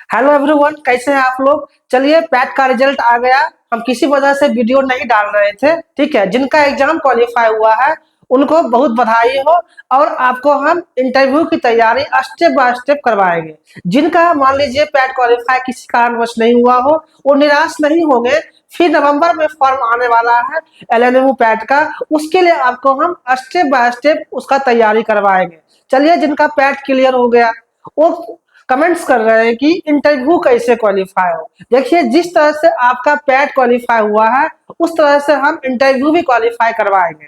Hello everyone, कैसे हैं आप लोग। चलिए, पैट का रिजल्ट आ गया। हम किसी वजह से वीडियो नहीं डाल रहे थे, ठीक है। जिनका एग्जाम क्वालिफाई हुआ है उनको बहुत बधाई हो। और आपको हम इंटरव्यू की तैयारी स्टेप बाय स्टेप करवाएंगे। जिनका मान लीजिए पैट क्वालिफाई किसी कारणवश नहीं हुआ हो, वो निराश नहीं होंगे। फिर नवंबर में फॉर्म आने वाला है एलएनएम पैट का। उसके लिए आपको हम स्टेप बाय स्टेप उसका तैयारी करवाएंगे। चलिए, जिनका पैट क्लियर हो गया वो कमेंट्स कर रहे हैं कि इंटरव्यू कैसे क्वालिफाई हो। देखिए, जिस तरह से आपका पैट क्वालिफाई हुआ है उस तरह से हम इंटरव्यू भी क्वालिफाई करवाएंगे।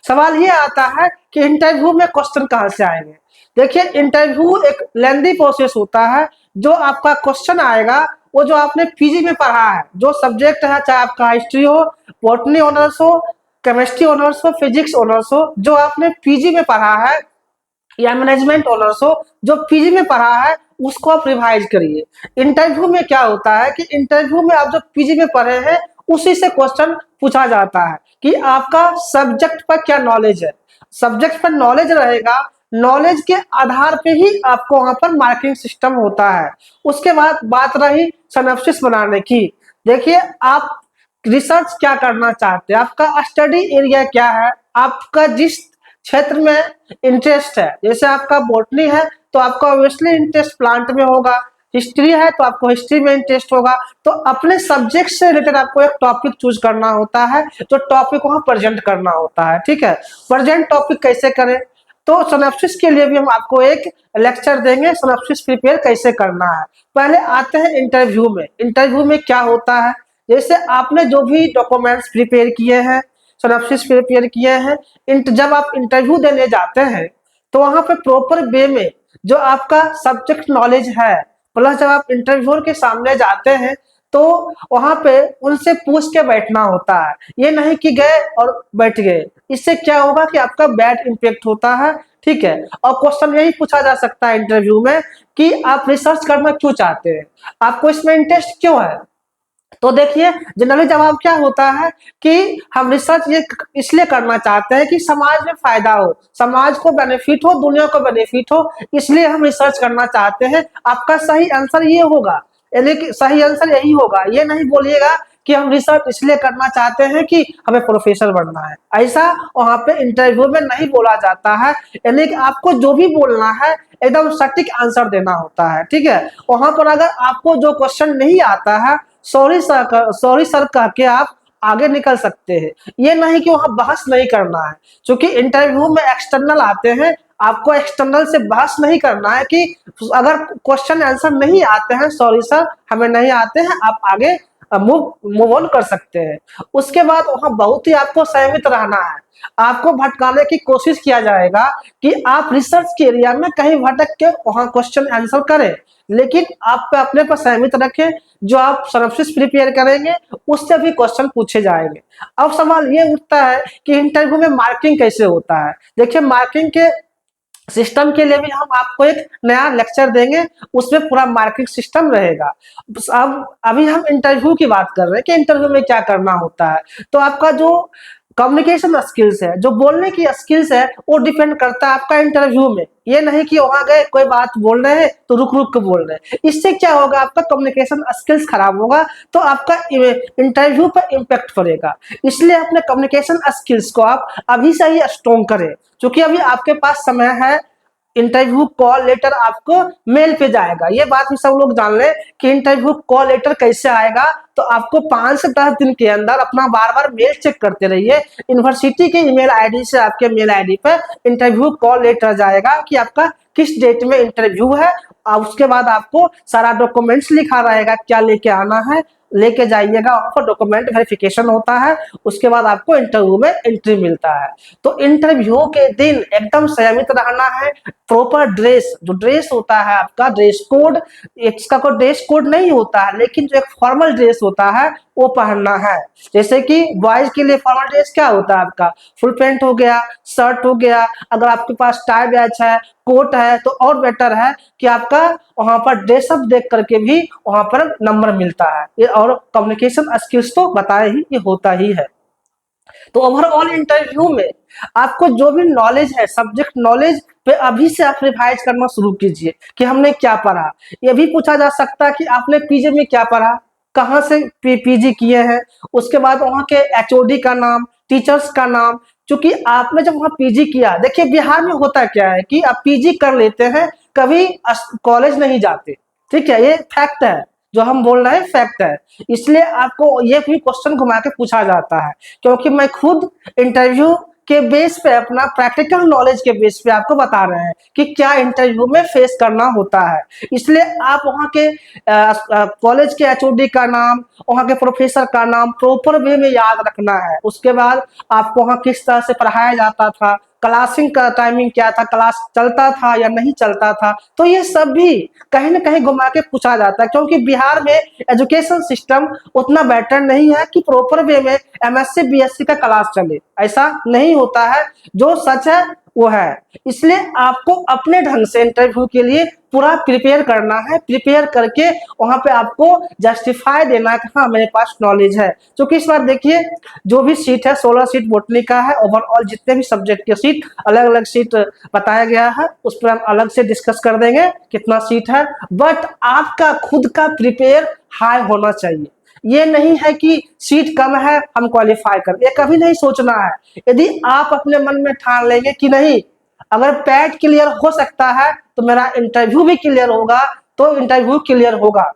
सवाल ये आता है कि इंटरव्यू में क्वेश्चन कहाँ से आएंगे। देखिए, इंटरव्यू एक लेंदी प्रोसेस होता है। जो आपका क्वेश्चन आएगा वो जो आपने पीजी में पढ़ा है, जो सब्जेक्ट है, चाहे आपका हिस्ट्री हो, बॉटनी ऑनर्स हो, केमिस्ट्री ऑनर्स हो, फिजिक्स ऑनर्स हो, जो आपने पीजी में पढ़ा है या मैनेजमेंट ऑनर्स हो, जो पीजी में पढ़ा है उसको आप रिवाइज करिए। इंटरव्यू में क्या होता है कि इंटरव्यू में आप जो पीजी में पढ़े हैं उसी से क्वेश्चन पूछा जाता है कि आपका सब्जेक्ट पर क्या नॉलेज है। सब्जेक्ट पर नॉलेज रहेगा, नॉलेज के आधार पे ही आपको वहां पर मार्किंग सिस्टम होता है। उसके बाद बात रही सिनॉप्सिस बनाने की। देखिए, आप रिसर्च क्या करना चाहते हैं, आपका स्टडी एरिया क्या है, आपका जिस क्षेत्र में इंटरेस्ट है। जैसे आपका बॉटनी है तो आपका ऑब्वियसली इंटरेस्ट प्लांट में होगा, हिस्ट्री है तो आपको हिस्ट्री में इंटरेस्ट होगा। तो अपने सब्जेक्ट से रिलेटेड आपको एक टॉपिक चूज करना होता है, जो टॉपिक वहां प्रेजेंट करना होता है, ठीक है। प्रेजेंट टॉपिक कैसे करें, तो सिनॉप्सिस के लिए भी हम आपको एक लेक्चर देंगे, सिनॉप्सिस प्रिपेयर कैसे करना है। पहले आते हैं इंटरव्यू में। इंटरव्यू में क्या होता है, जैसे आपने जो भी डॉक्यूमेंट्स प्रिपेयर किए हैं, सिनॉप्सिस प्रिपेयर किए हैं, जब आप इंटरव्यू देने जाते हैं तो वहां पे प्रॉपर वे में जो आपका सब्जेक्ट नॉलेज है, प्लस जब आप इंटरव्यूअर के सामने जाते हैं तो वहां पे उनसे पूछ के बैठना होता है। ये नहीं कि गए और बैठ गए, इससे क्या होगा कि आपका बैड इम्पैक्ट होता है, ठीक है। और क्वेश्चन यही पूछा जा सकता है इंटरव्यू में कि आप रिसर्च करना क्यों चाहते हैं, आपको इसमें इंटरेस्ट क्यों है। तो देखिए, जनरली जवाब क्या होता है कि हम रिसर्च ये इसलिए करना चाहते हैं कि समाज में फायदा हो, समाज को बेनिफिट हो, दुनिया को बेनिफिट हो, इसलिए हम रिसर्च करना चाहते हैं। आपका सही आंसर ये होगा, यानी कि सही आंसर यही होगा। ये नहीं बोलिएगा कि हम रिसर्च इसलिए करना चाहते हैं कि हमें प्रोफेसर बनना है, ऐसा वहां पे इंटरव्यू में नहीं बोला जाता है। यानी कि आपको जो भी बोलना है एकदम सटीक आंसर देना होता है, ठीक है। वहां पर अगर आपको जो क्वेश्चन नहीं आता है, सॉरी सर कह के आप आगे निकल सकते हैं। ये नहीं कि वहां बहस नहीं करना है, क्योंकि इंटरव्यू में एक्सटर्नल आते हैं। आपको एक्सटर्नल से बहस नहीं करना है कि अगर क्वेश्चन आंसर नहीं आते हैं, सॉरी सर हमें नहीं आते हैं, आप आगे मूव ऑन कर सकते हैं। उसके बाद वहां बहुत ही आपको संयमित रहना है। आपको भटकाने की कोशिश किया जाएगा कि आप रिसर्च के एरिया में कहीं भटक के वहां क्वेश्चन आंसर करें, लेकिन आप पे अपने पर सहमित रखें। जो आप सिनॉप्सिस प्रिपेयर करेंगे उससे भी क्वेश्चन पूछे जाएंगे। अब सवाल ये उठता है कि इंटरव्यू में मार्किंग कैसे होता है। देखिए, मार्किंग के सिस्टम के लिए भी हम आपको एक नया लेक्चर देंगे, उसमें पूरा मार्किंग सिस्टम रहेगा। अब अभी हम इंटरव्यू की बात कर रहे हैं कि इंटरव्यू में क्या करना होता है। तो आपका जो कम्युनिकेशन स्किल्स है, जो बोलने की स्किल्स है, वो डिपेंड करता है आपका इंटरव्यू में। ये नहीं कि वहां गए कोई बात बोल रहे हैं तो रुक रुक के बोल रहे हैं, इससे क्या होगा, आपका कम्युनिकेशन स्किल्स खराब होगा, तो आपका इंटरव्यू पर इम्पैक्ट पड़ेगा। इसलिए अपने कम्युनिकेशन स्किल्स को आप अभी से ही स्ट्रॉन्ग करें, क्योंकि अभी आपके पास समय है। इंटरव्यू कॉल लेटर आपको मेल पे जाएगा। ये बात भी सब लोग जान ले कि इंटरव्यू कॉल लेटर कैसे आएगा। तो आपको 5 से 10 दिन के अंदर अपना बार बार मेल चेक करते रहिए। यूनिवर्सिटी के ईमेल आईडी से आपके मेल आईडी पर इंटरव्यू कॉल लेटर जाएगा कि आपका किस डेट में इंटरव्यू है। और उसके बाद आपको सारा डॉक्यूमेंट्स लिखा रहेगा, क्या लेके आना है, लेके जाइएगा। वहां पर डॉक्यूमेंट वेरिफिकेशन होता है, उसके बाद आपको इंटरव्यू में एंट्री मिलता है। तो इंटरव्यू के दिन एकदम संयमित रहना है। प्रॉपर ड्रेस, जो ड्रेस होता है आपका ड्रेस कोड, इसका कोई ड्रेस कोड नहीं होता है, लेकिन जो एक फॉर्मल ड्रेस होता है वो पहनना है। जैसे कि बॉयज के लिए फॉर्मल ड्रेस क्या होता है, आपका फुल पैंट हो गया, शर्ट हो गया, अगर आपके पास टाई बैच है, कोट है, तो और बेटर है कि आपका वहां पर ड्रेसअप देख करके भी वहां पर नंबर मिलता है। ये और कम्युनिकेशन स्किल्स तो बताए ही, ये होता ही है। तो ओवरऑल इंटरव्यू में आपको जो भी नॉलेज है, सब्जेक्ट नॉलेज पे अभी से आप रिवाइज करना शुरू कीजिए कि हमने क्या पढ़ा। ये भी पूछा जा सकता है कि आपने पीजी में क्या पढ़ा, कहाँ से पीजी किए हैं, उसके बाद वहाँ के एचओडी का नाम, टीचर्स का नाम। क्योंकि आपने जब वहाँ पीजी किया, देखिए बिहार में होता क्या है कि आप पीजी कर लेते हैं, कभी कॉलेज नहीं जाते, ठीक है, ये फैक्ट है, जो हम बोल रहे हैं फैक्ट है। इसलिए आपको ये भी क्वेश्चन घुमा के पूछा जाता है, क्योंकि मैं खुद इंटरव्यू के बेस पे, अपना प्रैक्टिकल नॉलेज के बेस पे आपको बता रहे हैं कि क्या इंटरव्यू में फेस करना होता है। इसलिए आप वहाँ के कॉलेज के एचओडी का नाम, वहाँ के प्रोफेसर का नाम प्रॉपर वे में याद रखना है। उसके बाद आपको वहाँ किस तरह से पढ़ाया जाता था, क्लासिंग का टाइमिंग क्या था, क्लास चलता था या नहीं चलता था, तो ये सब भी कहीं ना कहीं घुमा के पूछा जाता है। क्योंकि बिहार में एजुकेशन सिस्टम उतना बेटर नहीं है कि प्रॉपर वे में एमएससी बीएससी का क्लास चले, ऐसा नहीं होता है, जो सच है वो है। इसलिए आपको अपने ढंग से इंटरव्यू के लिए पूरा प्रिपेयर करना है, प्रिपेयर करके वहां पे आपको जस्टिफाई देना है कि हाँ मेरे पास नॉलेज है। क्योंकि इस बार देखिए जो भी सीट है, 16 सीट बोटनी का है, ओवरऑल जितने भी सब्जेक्ट के सीट, अलग अलग सीट बताया गया है, उस पर हम अलग से डिस्कस कर देंगे कितना सीट है। बट आपका खुद का प्रिपेयर हाई होना चाहिए। ये नहीं है कि सीट कम है हम क्वालिफाई कर, ये कभी नहीं सोचना है। यदि आप अपने मन में ठान लेंगे कि नहीं, अगर पैट क्लियर हो सकता है तो मेरा इंटरव्यू भी क्लियर होगा, तो इंटरव्यू क्लियर होगा।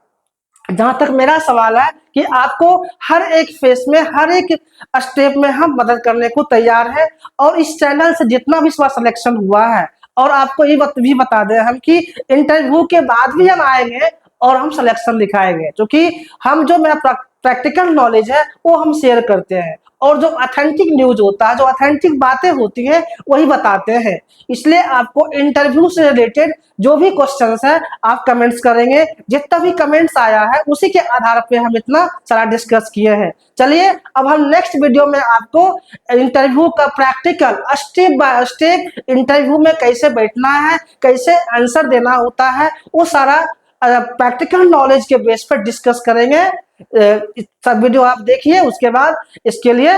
जहां तक मेरा सवाल है कि आपको हर एक फेस में, हर एक स्टेप में हम मदद करने को तैयार है। और इस चैनल से जितना भी इस बार सिलेक्शन हुआ है, और आपको ये भी बता दें हम कि इंटरव्यू के बाद भी हम आएंगे और हम सिलेक्शन दिखाएंगे, क्योंकि हम जो मेरा प्रैक्टिकल नॉलेज है वो हम शेयर करते हैं, और जो ऑथेंटिक न्यूज होता है, जो ऑथेंटिक बातें होती हैं वही बताते हैं। इसलिए आपको इंटरव्यू से रिलेटेड जो भी क्वेश्चंस है आप कमेंट्स करेंगे, जितना भी कमेंट्स आया है उसी के आधार पे हम इतना सारा डिस्कस किए हैं। चलिए अब हम नेक्स्ट वीडियो में आपको इंटरव्यू का practical step by step, interview में कैसे बैठना है, कैसे आंसर देना होता है, वो सारा प्रैक्टिकल नॉलेज के बेस पर डिस्कस करेंगे। सब वीडियो आप देखिए, उसके बाद इसके लिए